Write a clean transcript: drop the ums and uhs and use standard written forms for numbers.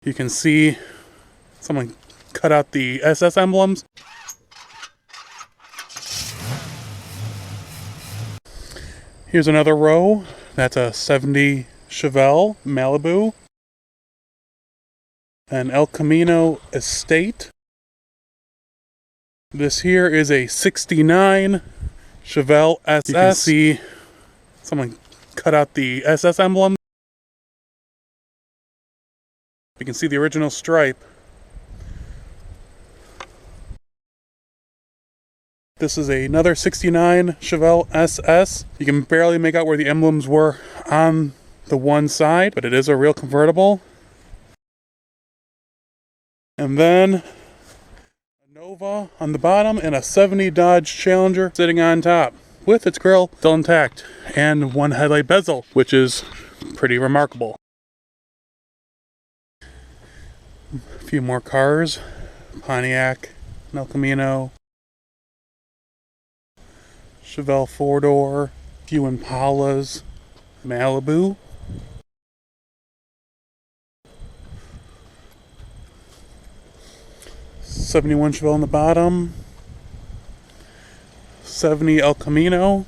You can see someone cut out the SS emblems. Here's another row. That's a 70 Chevelle Malibu. An El Camino Estate. This here is a 69 Chevelle SS. You can see someone cut out the SS emblem. You can see the original stripe. This is another 69 Chevelle SS. You can barely make out where the emblems were on the one side, but it is a real convertible. And then a Nova on the bottom and a 70 Dodge Challenger sitting on top with its grille still intact and one headlight bezel, which is pretty remarkable. A few more cars. Pontiac, El Camino, Chevelle 4-door, a few Impalas, Malibu. '71 Chevelle on the bottom, 70 El Camino,